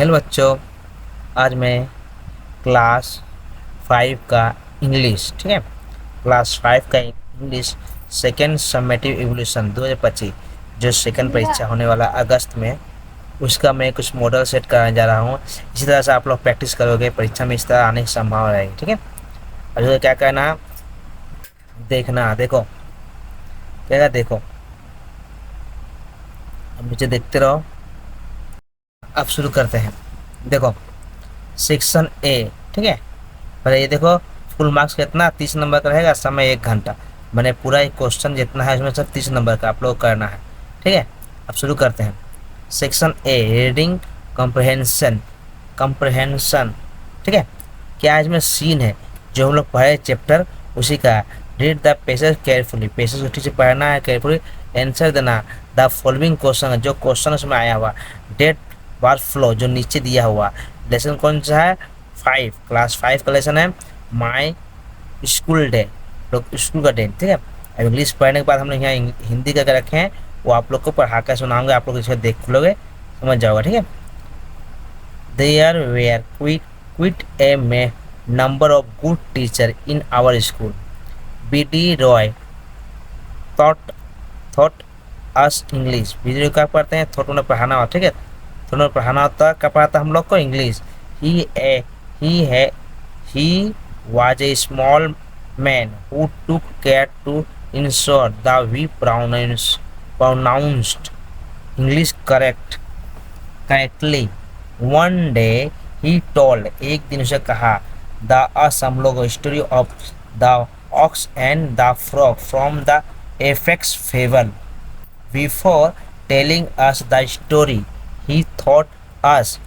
Hello बच्चों। आज मैं क्लास 5 का इंग्लिश, ठीक है, क्लास 5 का इंग्लिश सेकेंड समेटिव इवोल्यूशन 2025 जो सेकेंड परीक्षा होने वाला अगस्त में, उसका मैं कुछ मॉडल सेट कराने जा रहा हूँ। इसी तरह से आप लोग प्रैक्टिस करोगे, परीक्षा में इस तरह आने की संभावना रहेगी। ठीक है, अब जो क्या करना, देखना, देखो क्या देखो, अब मुझे देखते रहो। अब शुरू करते हैं। देखो सेक्शन ए, ठीक है, पहले ये देखो, फुल मार्क्स कितना 30 नंबर का रहेगा, समय 1 घंटा। मैंने पूरा एक क्वेश्चन जितना है उसमें सब 30 नंबर का आप लोग करना है। ठीक है, अब शुरू करते हैं। Section A, reading comprehension, comprehension, ठीक है। क्या इसमें सीन है जो हम लोग पढ़े चैप्टर उसी का है। Read the passage carefully, passage को ठीक से पढ़ना है, केयरफुली आंसर देना। द फॉलोइंग क्वेश्चन, जो क्वेश्चन उसमें आया हुआ। डेट बार फ्लो, जो नीचे दिया हुआ। लेसन कौन सा है? 5, क्लास 5 का लेसन है माई स्कूल डे, लोग स्कूल का डे। ठीक है, अब इंग्लिश पढ़ने के बाद हम लोग यहाँ हिंदी करके रखे हैं, वो आप लोग को पढ़ा कर सुनाऊंगा, आप लोग इसे देख लोगे, समझ जाओगे। ठीक है, there were quite a many number of good teacher in our school. B D. Roy taught taught us English. B D. Roy क्या पढ़ते हैं? थॉट उन्हें पढ़ाना होता, ठीक है, थॉट उन्हें पढ़ाना होता, क्या पढ़ाता हम लोग को? इंग्लिश। ही है he was a small man who took care to ensure that we pronounced English correctly. One day he told, एक दिन उसे कहा, the Assam story of the ox and the frog from the Apex fable. Before telling us the story, he taught us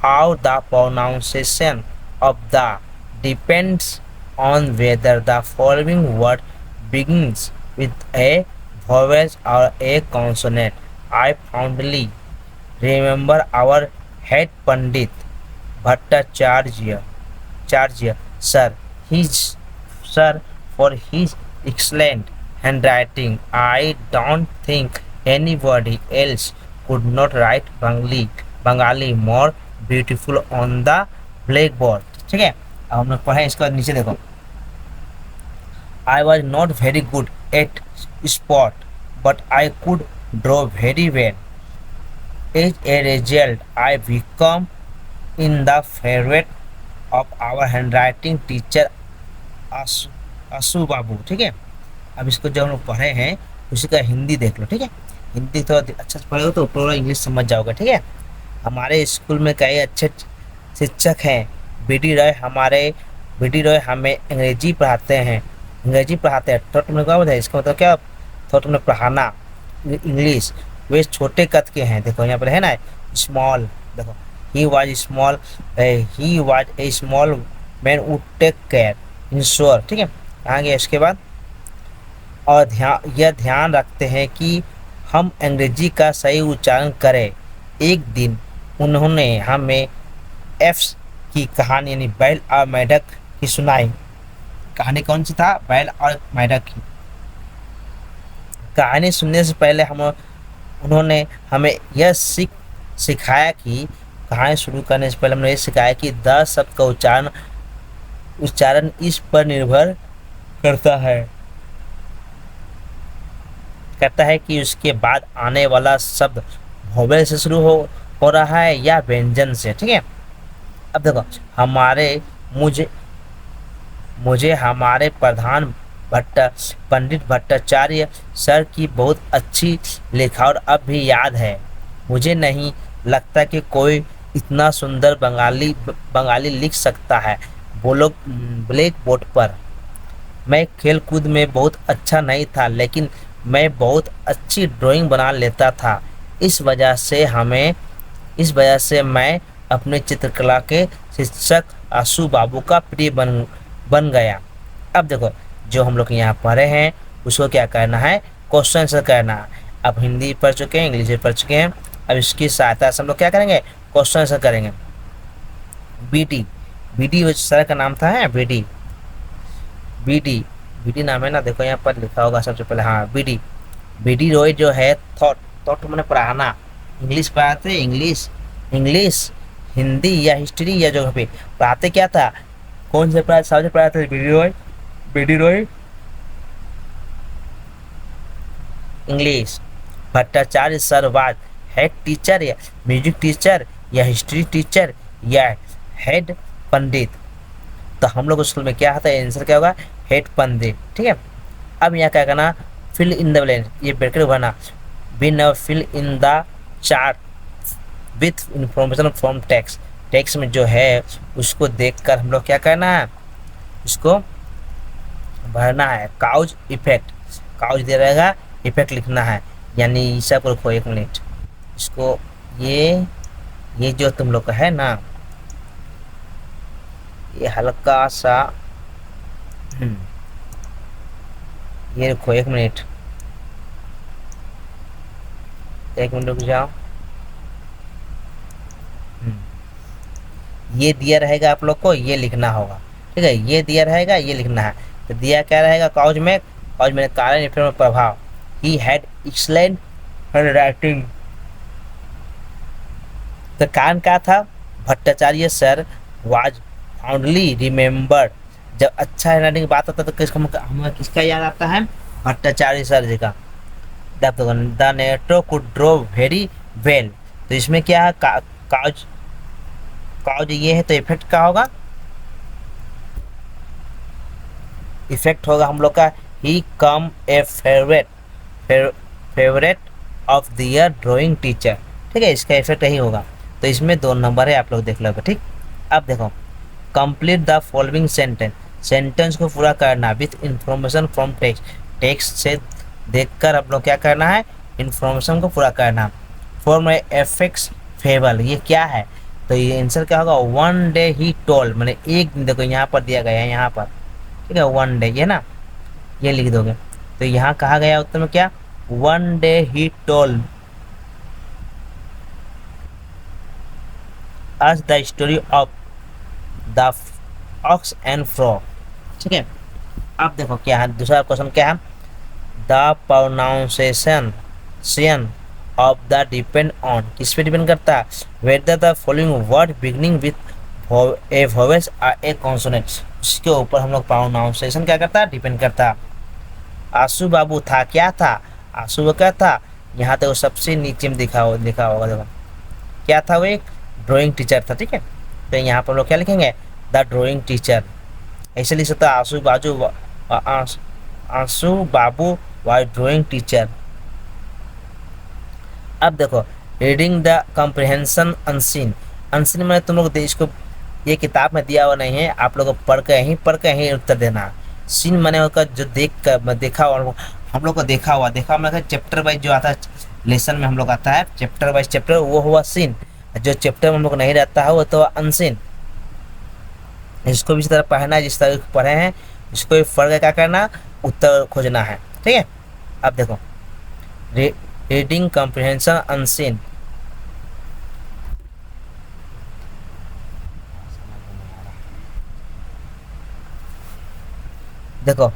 how the pronunciation of the depends on whether the following word begins with a vowel or a consonant. I fondly remember our head Pandit Bhattacharya sir, for his excellent handwriting. I don't think anybody else could not write Bengali more beautiful on the blackboard. ठीक है, अब हम लोग पढ़े, इसका नीचे देखो। I was not very good at sport, but I could draw very well. As a result, I become in the favorite of our handwriting teacher आशु बाबू। ठीक है, अब इसको जब हम लोग पढ़े हैं उसी का हिंदी देख लो। ठीक है, हिंदी तो अच्छा से पढ़ोगे तो पूरा इंग्लिश समझ जाओगे। ठीक है, हमारे स्कूल में कई अच्छे शिक्षक हैं। बी.डी. रॉय हमें अंग्रेजी पढ़ाते हैं, तो तुमने क्या बताया, इसका मतलब क्या? तो तुमने पढ़ाना इंग्लिश। वे छोटे कद के हैं, देखो यहाँ पर है ना, स्मॉल, देखो he was a small man would take care ensure. ठीक है, कहाँ गया इसके बाद? और यह ध्यान रखते हैं कि हम अंग्रेजी का सही उच्चारण करें। एक दिन उन्होंने हमें एफ्स की कहानी यानी बैल और मेढक की सुनाई। कहानी कौन सी था? बैल और मेढक की। कहानी सुनने से पहले उन्होंने हमें यह सिखाया कि कहानी शुरू करने से पहले हमने ये सिखाया कि द शब्द का उच्चारण इस पर निर्भर करता है कि उसके बाद आने वाला शब्द वोवेल से शुरू हो रहा है या व्यंजन से। ठीक है, अब देखो मुझे हमारे पंडित भट्टाचार्य सर की बहुत अच्छी लिखावट अब भी याद है। मुझे नहीं लगता कि कोई इतना सुंदर बंगाली लिख सकता है। वो लोग ब्लैक बोर्ड पर। मैं खेल कूद में बहुत अच्छा नहीं था, लेकिन मैं बहुत अच्छी ड्राइंग बना लेता था। इस वजह से मैं अपने चित्रकला के शिक्षक आशु बाबू का प्रिय बन गया। अब देखो, जो हम लोग यहाँ पढ़े हैं उसको क्या करना है? क्वेश्चन आंसर करना है। अब हिंदी पढ़ चुके हैं, इंग्लिश पढ़ चुके हैं, अब इसकी सहायता से हम लोग क्या करेंगे? क्वेश्चन आंसर करेंगे। बी.डी. सर का नाम था, है बी.डी. नाम है ना, देखो यहाँ पर लिखा होगा सबसे पहले, हाँ बी.डी. रॉय जो है थॉट मैंने पढ़ाना, इंग्लिश पढ़ाते, इंग्लिश हिंदी या हिस्ट्री या ज्योग्राफी पढ़ाते क्या था, कौन से पढ़ा सब्जेक्ट पढ़ाते थे, B D Roy, B D Roy English. Bhattacharya sir was head teacher या म्यूजिक टीचर या हिस्ट्री टीचर या हेड पंडित। तो हम लोग स्कूल में क्या आता है, आंसर क्या होगा, हेड पंडित। ठीक है, अब यहाँ क्या करना, फिल इन द ब्लैंक, ये ब्रैकेट भरना, B now fill in the chart with information from text. Text में जो है उसको देखकर हम लोग क्या करना है, उसको भरना है। काउज इफेक्ट, काउज दे रहेगा, इफेक्ट लिखना है, यानी सब रखो 1 मिनट इसको। ये जो तुम लोग का है ना, ये हल्का सा ये रखो 1 मिनट, 1 मिनट रुक जाओ। ये दिया रहेगा आप लोग को, ये लिखना होगा। ठीक है, ये दिया रहेगा, ये लिखना है। तो दिया क्या रहेगा, काउज में कारण इफेक्ट में प्रभाव। He had excellent hand writing. तो कारण क्या था, Bhattacharya sir was fondly remembered. जब अच्छा हैंडराइटिंग की बात आता है तो हमें किसका याद आता है, भट्टाचार्य सर जी का। The Neto could draw very well. तो इसमें क्या है, काउज, काउज ये है तो इफेक्ट क्या होगा, इफेक्ट होगा हम लोग का ही come a favourite of the year drawing teacher. ठीक है, इसका इफेक्ट यही होगा। तो इसमें 2 नंबर है, आप लोग देख लो। ठीक, अब देखो, complete the following sentence, sentence को पूरा करना with information from text. Text से देखकर आप लोग क्या करना है, इंफॉर्मेशन को पूरा करना। फॉर्म एफेक्ट्स फेबल, ये क्या है, तो ये आंसर क्या होगा, 1 डे ही टोल, मैंने एक दिन, देखो यहाँ पर दिया गया है, यहाँ पर। ठीक है, 1 डे, ये ना, ये लिख दोगे। तो यहाँ कहा गया उत्तर में क्या, 1 day he toll us the story of the ox and frog. ठीक है, अब देखो क्या है, दूसरा क्वेश्चन क्या है, the pronunciation of the depend on, किस पे डिपेंड करता है, whether the following word beginning with A vowel और ए कॉन्सोनेंट, उसके ऊपर हम लोग प्रोनाउंसिएशन क्या करता है, डिपेंड करता है। आशु बाबू था, क्या था, आशु वो क्या था, यहाँ तक वो सबसे नीचे में लिखा होगा, देखो क्या था, वो एक ड्राइंग टीचर था। ठीक है, तो यहाँ पर लोग क्या लिखेंगे, द ड्राइंग टीचर। ऐसे लिख सकता है, आशु बाबू वाज ड्राइंग टीचर। अब देखो, reading the comprehension unseen, unseen में तुम लोग इसको, ये किताब में दिया हुआ नहीं है, आप लोग को पढ़ के ही उत्तर देना। सीन मैंने होकर जो देखा और हम लोग को देखा हुआ मतलब चैप्टर वाइज जो आता है, लेसन में हम लोग आता है चैप्टर वाइज चैप्टर, वो हुआ सीन। जो चैप्टर में हम लोग नहीं रहता है वो तो अनसीन। इसको भी इसी तरह पढ़ना है, जिस तरह पढ़े हैं इसको भी पढ़ के क्या करना, उत्तर खोजना है। ठीक है, अब देखो, रीडिंग कॉम्प्रिहेंशन अनसीन, देखो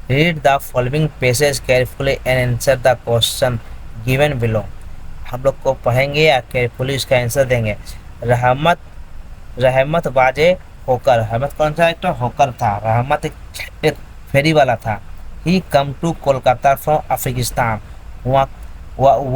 read the following passage carefully and answer the question given below. हम लोग को पढ़ेंगे या केयरफुली इसका आंसर देंगे। रहमत बाजे होकर, रहमत कौन सा एक्टर, होकर था। रहमत एक फेरी वाला था। He come to Kolkata from Afghanistan, वह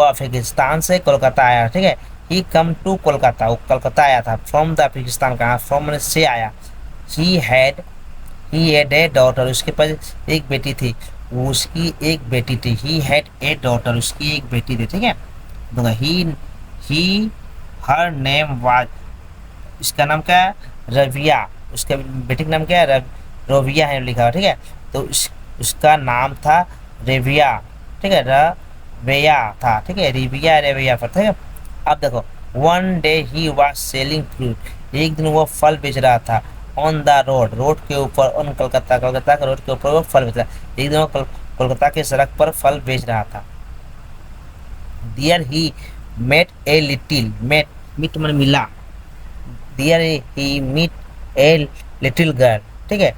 अफगानिस्तान से कोलकाता आया। ठीक है, ही कम टू कोलकाता, वो कोलकाता आया था। फ्रॉम द अफगानिस्तान, कहाँ, फ्रॉम मैंने से आया। ही हैड ए डॉटर, उसके पास एक बेटी थी, उसकी एक बेटी थी। ही हैड ए डॉटर, उसकी एक बेटी थी। ठीक है, ही हर नेम वाज, इसका नाम क्या है, रविया, उसके बेटी का नाम क्या है, रविया है लिखा हुआ। ठीक है, तो उसका नाम था रेविया। ठीक है, रविया था। ठीक है, रेविया पर। ठीक है, अब देखो, 1 day he was selling fruit, एक दिन वो फल बेच रहा था। ऑन द रोड, रोड के ऊपर, ऑन कोलकाता के रोड के ऊपर वो फल बेच रहा था। एक दिन वो कोलकाता के सड़क पर फल बेच रहा था। There he met a little, meet मन मिला। There he meet a little girl. ठीक है,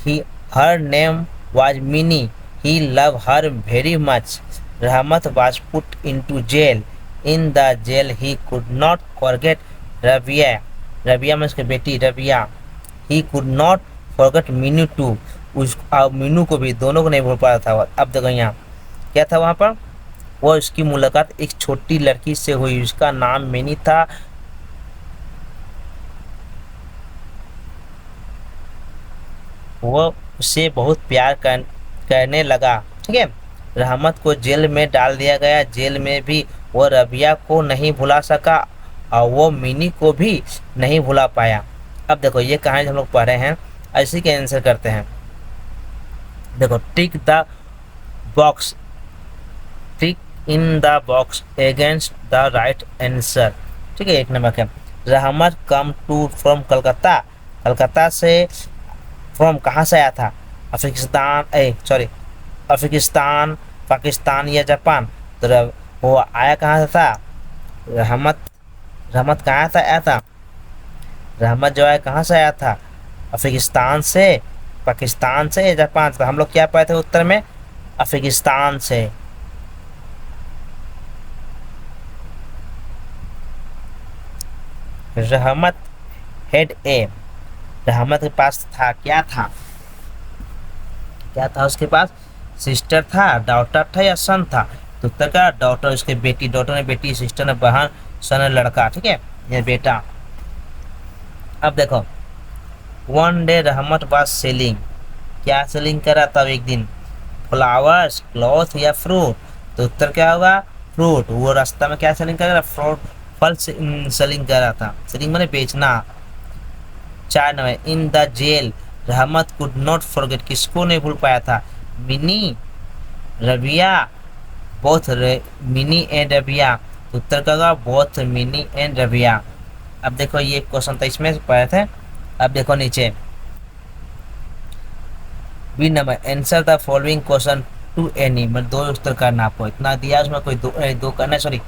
he her name was Mini, he love her very much. Rahmat was put into jail, in the jail he could not forget Rabia, Rabia में उसकी बेटी Rabia, he could not forget Minu too, उस मीनू को भी, दोनों को नहीं भूल पा रहा था। अब देखो यहाँ क्या था वहाँ पर, वो उसकी मुलाकात एक छोटी लड़की से हुई, उसका नाम मिनी था। वो उसे बहुत प्यार करने लगा, ठीक है। रहमत को जेल में डाल दिया गया, जेल में भी वो रबिया को नहीं भुला सका और वो मिनी को भी नहीं भुला पाया। अब देखो ये कहानी हम लोग पढ़ रहे हैं, इसी के आंसर करते हैं। देखो tick the box, tick in the box against the right answer, ठीक है। एक नंबर का Rahmat come to from Calcutta, Calcutta से, फ्रॉम कहाँ से आया था, अफगानिस्तान, सॉरी अफगानिस्तान, पाकिस्तान या जापान। तो वो आया कहाँ से था, रहमत, रहमत कहाँ से आया था, रहमत जो है कहाँ से आया था, अफगानिस्तान से, पाकिस्तान से या जापान से। तो हम लोग क्या पाए थे उत्तर में, अफगानिस्तान से। रहमत हेड ए, रहमत के पास था, क्या था, क्या था उसके पास, सिस्टर था, डॉटर था या सन था। तो उत्तर का डॉटर, उसके बेटी, डॉटर ने बेटी, सिस्टर ने बहन, सन ने लड़का, ठीक है, ये बेटा। अब देखो वन डे रहमत वाज सेलिंग, क्या सेलिंग करा तब एक दिन, फ्लावर्स, क्लॉथ या फ्रूट। तो उत्तर क्या होगा, फ्रूट। वो रास्ता में क्या सेलिंग कर रहा, फ्रूट, फल सेलिंग कर रहा था, सेलिंग मैंने बेचना। 4 नंबर इन द जेल, रहमत कुड नॉट फॉरगेट, किसको नहीं भूल पाया था, mini, Rabia, both mini and Rabia. तो उत्तर का होगा बोथ मिनी एंड रबिया। अब देखो ये क्वेश्चन तो इसमें पढ़े थे। अब देखो नीचे B number answer the following question to any, मतलब दो उत्तर करना आपको, इतना दिया उसमें कोई दो करना, सॉरी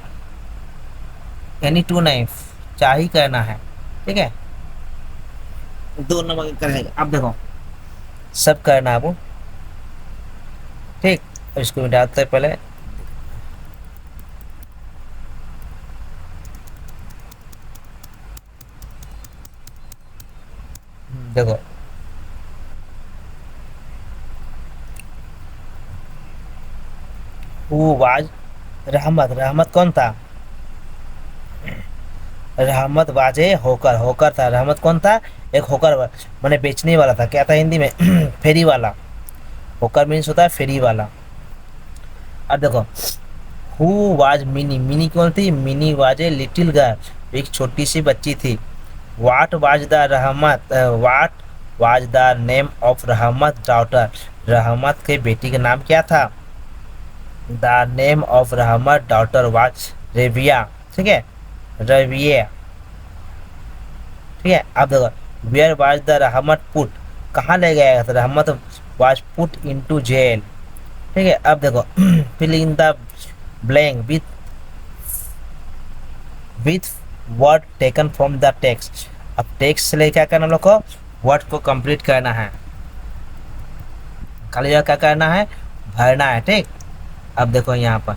एनी टू नहीं, चार ही करना है, ठीक है, 2 नंबर करेगा। अब देखो सब करना है वो, ठीक। इसको मिटाते पहले, देखो हु वाज रहमत, रहमत कौन था, रहमत वाजे होकर, होकर था, रहमत कौन था, एक होकर मैंने बेचने वाला था, क्या था हिंदी में फेरी वाला, होकर मीन्स होता है फेरी वाला। अब देखो हु वाज मिनी, मिनी कौन थी, mini was a little girl, एक छोटी सी बच्ची थी। वाट वाज द रहमत, what was the name of रहमत डॉटर, रहमत के बेटी का नाम क्या था, द नेम ऑफ रहमत डॉटर वाज रेबिया, ठीक है, रबिया, ठीक है। अब देखो वेयर वाज द रहमत पुट, कहाँ ले गया था, रहमत वाज पुट इनटू जेल, ठीक है। अब देखो fill in the blank with word taken from the text. अब टेक्स्ट से लेकर क्या करना हम लोग को, वर्ड को कंप्लीट करना है, खाली जगह क्या करना है, भरना है, ठीक। अब देखो यहाँ पर,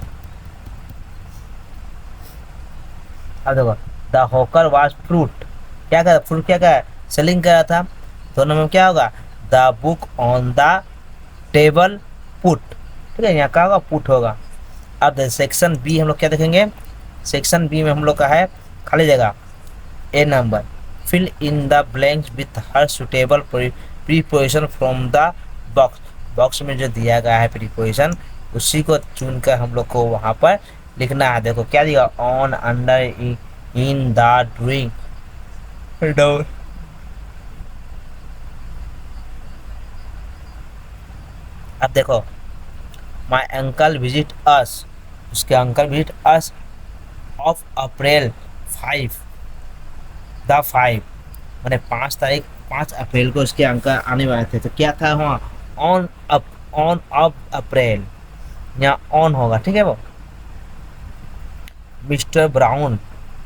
अब देखो द होकर वाज फ्रूट, क्या कर, फ्रूट क्या कर, सेलिंग कर रहा था। दोनों में क्या होगा, the book on the table put, ठीक है, यहाँ क्या होगा, पुट होगा। अब सेक्शन बी हम लोग क्या देखेंगे, सेक्शन बी में हम लोग का है खाली जगह, A number fill in the blanks with her suitable preposition from the box, box में जो दिया गया है प्रीपोजिशन उसी को चुनकर हम लोग को वहाँ पर लिखना है। देखो क्या दिया, on, under, in, the, doing, down. अब देखो माई अंकल विजिट अस, उसके uncle visit us of April 5, the 5 मैंने 5 तारीख, 5 अप्रैल को उसके अंकल आने वाले थे। तो क्या था वहाँ, on up, on of April, यहाँ ऑन होगा, ठीक है। वो मिस्टर ब्राउन,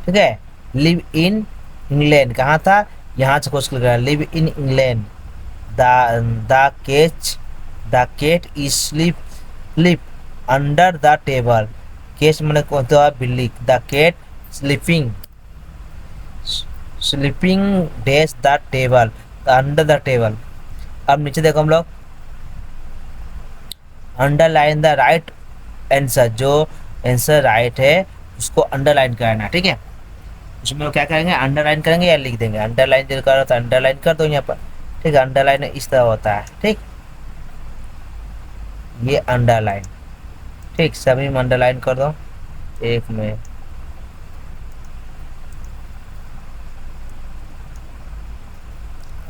ठीक है, लिव इन इंग्लैंड, कहाँ था, यहाँ से क्वेश्चन लग रहा है, live in England. The catch, the cat is sleep, sleep under the table, केस मैंने कौन था बिल्ली, the cat sleeping, sleeping dash the table, under the table. अब नीचे देखो हम लोग, अंडरलाइन द राइट आंसर, जो आंसर राइट है उसको अंडरलाइन करना, ठीक है। उसमें क्या करेंगे, अंडरलाइन करेंगे या लिख देंगे, अंडरलाइन जो करो तो अंडरलाइन कर दो यहाँ पर, ठीक है। अंडरलाइन इस तरह होता है, ठीक, ये अंडरलाइन, ठीक, सभी में अंडरलाइन कर दो। एक में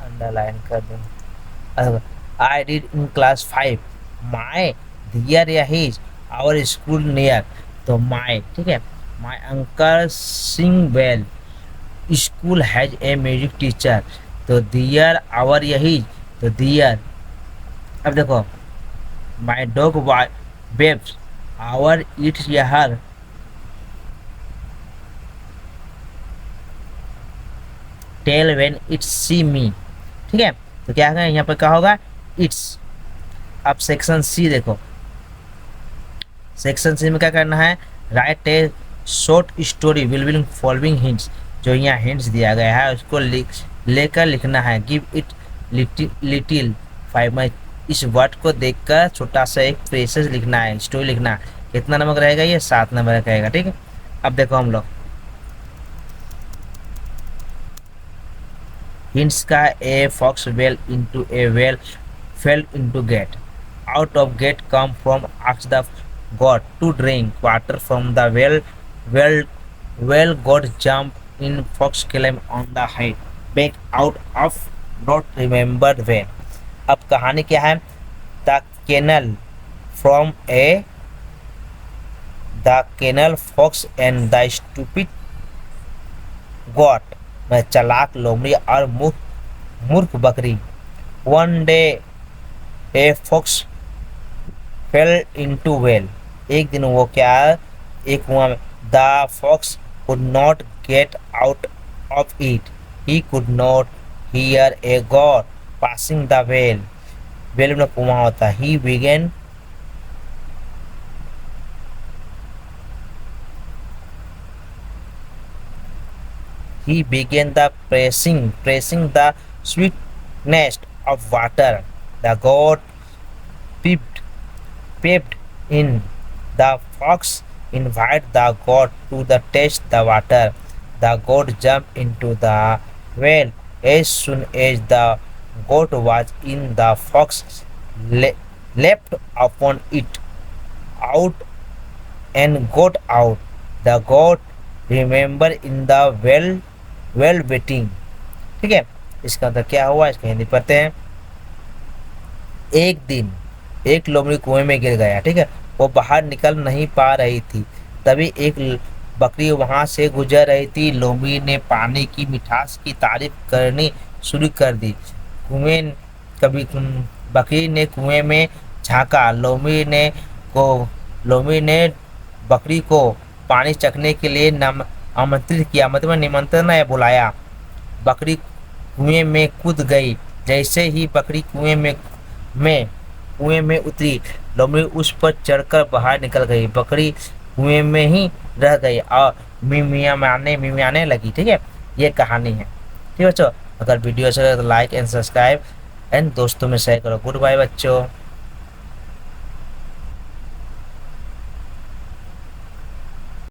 अंडरलाइन कर दो। आई डिड इन क्लास 5 माई दियर या हिज आवर स्कूल नियर, तो माई, ठीक है, my uncle sing well, school has a music teacher, तो दियर आवर या हिज, तो दियर। अब देखो, my dog babes our its या her, tell when its see me, ठीक है। तो क्या है यहाँ पर, क्या होगा, इट्स। अब सेक्शन सी देखो, सेक्शन सी में क्या करना है, right A short story will following hints, जो यहाँ हिंट्स दिया गया है उसको लेकर लिखना है। गिव इट लिटिल फाइव, इस वर्ड को देखकर छोटा सा एक फ्रेसेस लिखना है, स्टोरी लिखना है। कितना नंबर रहेगा, ये 7 नंबर का रहेगा, ठीक है। अब देखो हम लोग हिंट्स का, a fox well into a well fell into gate, out of gate come from, asked the god to drink water from the well, well, well god jump in, fox climb on the height, back out of not remembered when। अब कहानी क्या है, the kennel from a, the kennel fox and the stupid goat, मैं चालाक लोमड़ी और मूर्ख बकरी। one day a fox fell into well, एक दिन वो क्या, एक कुआं में, the fox could not get out of it, he could not hear a god passing the well, well में कुआं होता है। He began the pressing the sweetness of water. The god peeped in. The fox invited the god to taste the water. The god jumped into the well. As soon as the goat was in, the fox leapt upon it, out and got out. The goat remembered in the well waiting, ठीक है। इसका मतलब क्या हुआ, इसका हिंदी पढ़ते हैं। एक दिन एक लोमड़ी कुएं में गिर गया, ठीक है, वो बाहर निकल नहीं पा रही थी। तभी एक बकरी वहां से गुजर रही थी। लोमड़ी ने पानी की मिठास की तारीफ करनी शुरू कर दी। बकरी ने कुएं में झांका। लोमड़ी ने बकरी को पानी चखने के लिए आमंत्रित किया, मतलब निमंत्रण या बुलाया। बकरी कुएं में कूद गई। जैसे ही बकरी कुएं में उतरी, लोमड़ी उस पर चढ़कर बाहर निकल गई। बकरी कुएं में ही रह गई और मिमियाने लगी, ठीक है। ये कहानी है, ठीक है बच्चों। अगर वीडियो अच्छा लगे तो लाइक एंड सब्सक्राइब एंड दोस्तों में शेयर करो। गुड बाय बच्चों।